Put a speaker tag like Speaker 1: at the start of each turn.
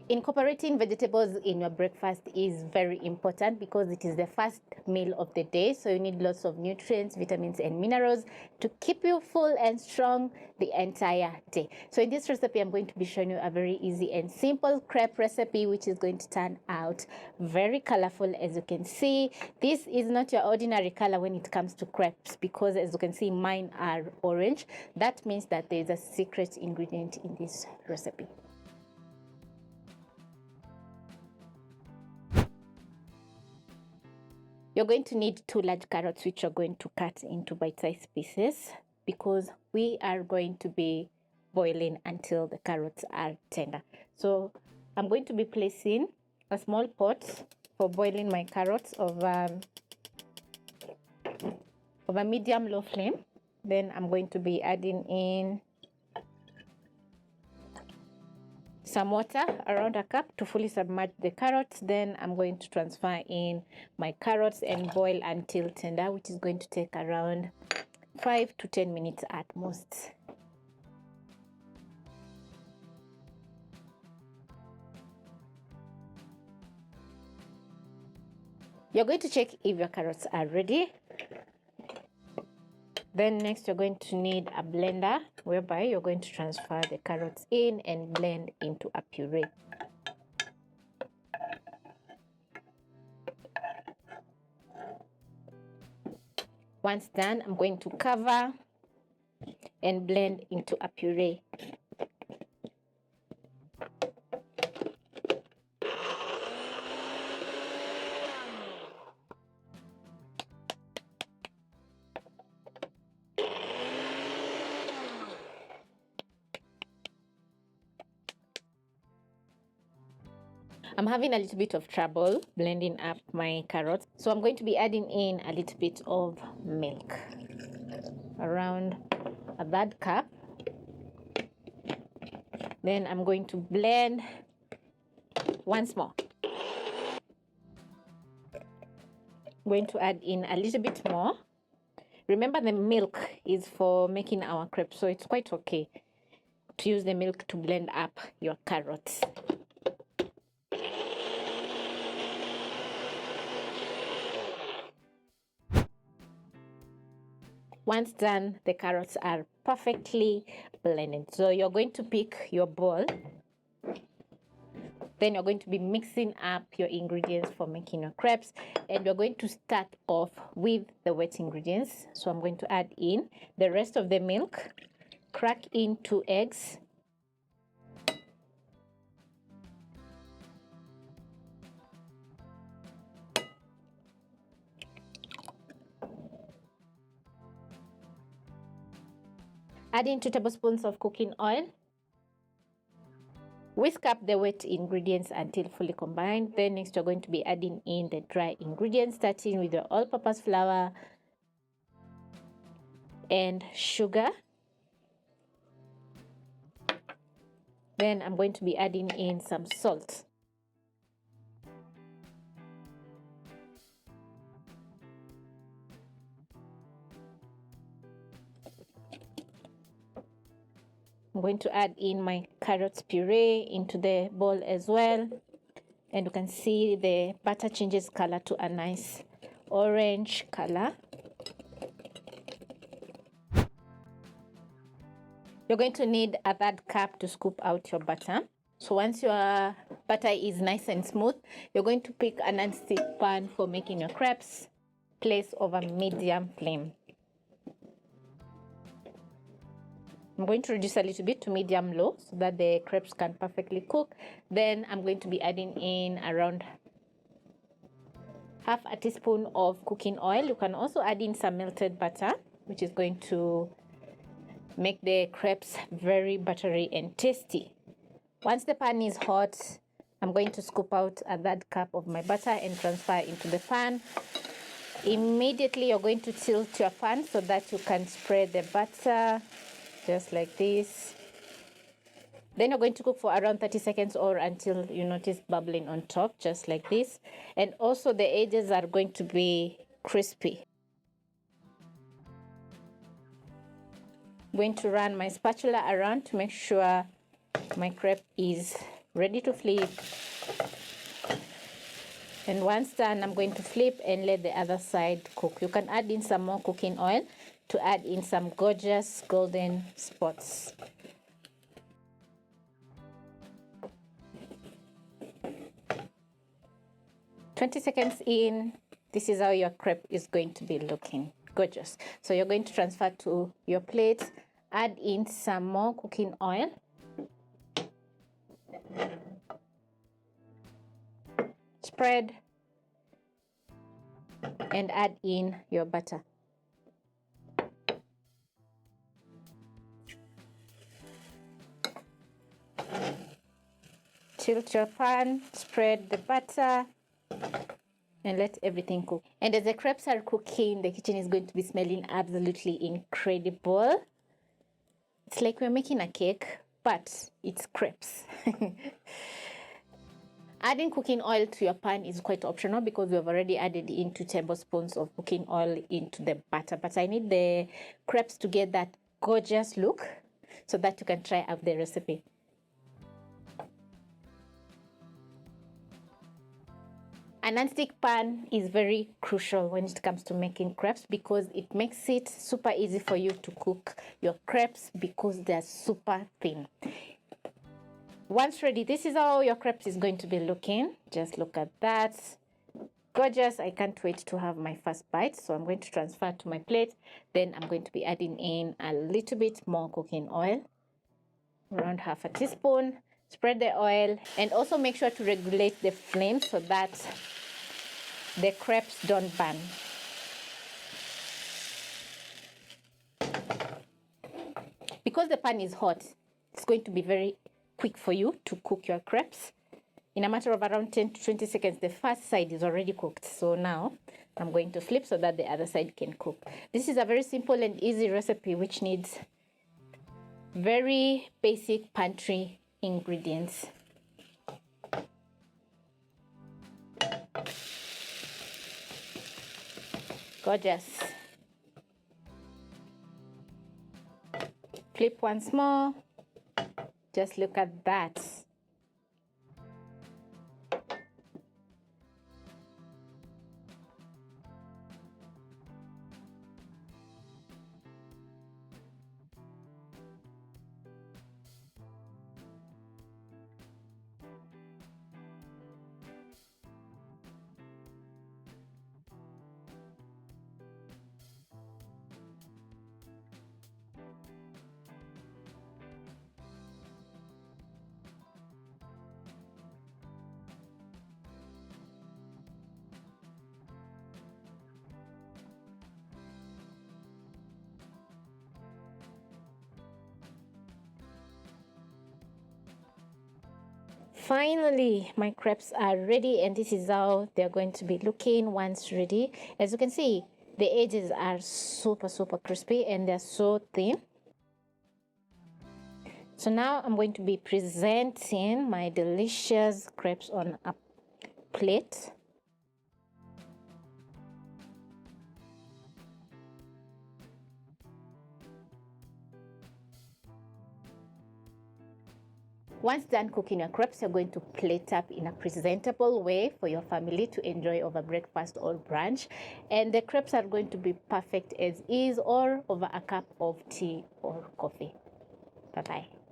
Speaker 1: Incorporating vegetables in your breakfast is very important because it is the first meal of the day. So you need lots of nutrients, vitamins, and minerals to keep you full and strong the entire day. So in this recipe, I'm going to be showing you a very easy and simple crepe recipe, which is going to turn out very colorful. As you can see, this is not your ordinary color when it comes to crepes, because as you can see, mine are orange. That means that there is a secret ingredient in this recipe. You're going to need 2 large carrots, which you're going to cut into bite-sized pieces, because we are going to be boiling until the carrots are tender. So I'm going to be placing a small pot for boiling my carrots of a medium-low flame. Then I'm going to be adding in some water, around a cup, to fully submerge the carrots. Then I'm going to transfer in my carrots and boil until tender, which is going to take around 5 to 10 minutes at most. You're going to check if your carrots are ready. Then next you're going to need a blender, whereby you're going to transfer the carrots in and blend into a puree. Once done, I'm going to cover and blend into a puree. I'm having a little bit of trouble blending up my carrots, so I'm going to be adding in a little bit of milk, around a 1/3 cup. Then I'm going to blend once more. I'm going to add in a little bit more. Remember, the milk is for making our crepes, so it's quite okay to use the milk to blend up your carrots. Once done, the carrots are perfectly blended. So you're going to pick your bowl. Then you're going to be mixing up your ingredients for making your crepes. And you're going to start off with the wet ingredients. So I'm going to add in the rest of the milk, crack in 2 eggs, add in 2 tablespoons of cooking oil. Whisk up the wet ingredients until fully combined. Then next you're going to be adding in the dry ingredients, starting with the all-purpose flour and sugar. Then I'm going to be adding in some salt. I'm going to add in my carrots puree into the bowl as well. And you can see the butter changes color to a nice orange color. You're going to need a 1/3 cup to scoop out your butter. So once your butter is nice and smooth, you're going to pick a non-stick pan for making your crepes. Place over medium flame. I'm going to reduce a little bit to medium-low so that the crepes can perfectly cook. Then I'm going to be adding in around 1/2 teaspoon of cooking oil. You can also add in some melted butter, which is going to make the crepes very buttery and tasty. Once the pan is hot, I'm going to scoop out a 1/3 cup of my butter and transfer into the pan. Immediately you're going to tilt your pan so that you can spread the butter just like this. Then you're going to cook for around 30 seconds or until you notice bubbling on top, just like this. And also the edges are going to be crispy. I'm going to run my spatula around to make sure my crepe is ready to flip. And once done, I'm going to flip and let the other side cook. You can add in some more cooking oil to add in some gorgeous golden spots. "20 seconds in, this is how your crepe is going to be looking. Gorgeous. So you're going to transfer to your plate, add in some more cooking oil. Spread and add in your butter. Tilt your pan, spread the butter, and let everything cook. And as the crepes are cooking, the kitchen is going to be smelling absolutely incredible. It's like we're making a cake, but it's crepes. Adding cooking oil to your pan is quite optional because we have already added in 2 tablespoons of cooking oil into the batter. But I need the crepes to get that gorgeous look so that you can try out the recipe. A non-stick pan is very crucial when it comes to making crepes because it makes it super easy for you to cook your crepes because they're super thin. Once ready, this is how your crepes is going to be looking. Just look at that. Gorgeous. I can't wait to have my first bite. So I'm going to transfer to my plate. Then I'm going to be adding in a little bit more cooking oil, around 1/2 teaspoon. Spread the oil and also make sure to regulate the flame so that the crepes don't burn. Because the pan is hot, it's going to be very quick for you to cook your crepes. In a matter of around 10 to 20 seconds, the first side is already cooked. So now I'm going to flip so that the other side can cook. This is a very simple and easy recipe which needs very basic pantry ingredients. Gorgeous. Flip once more. Just look at that. Finally, my crepes are ready and this is how they're going to be looking once ready. As you can see, the edges are super crispy and they're so thin. So now I'm going to be presenting my delicious crepes on a plate. Once done cooking your crepes, you're going to plate up in a presentable way for your family to enjoy over breakfast or brunch. And the crepes are going to be perfect as is or over a cup of tea or coffee. Bye-bye.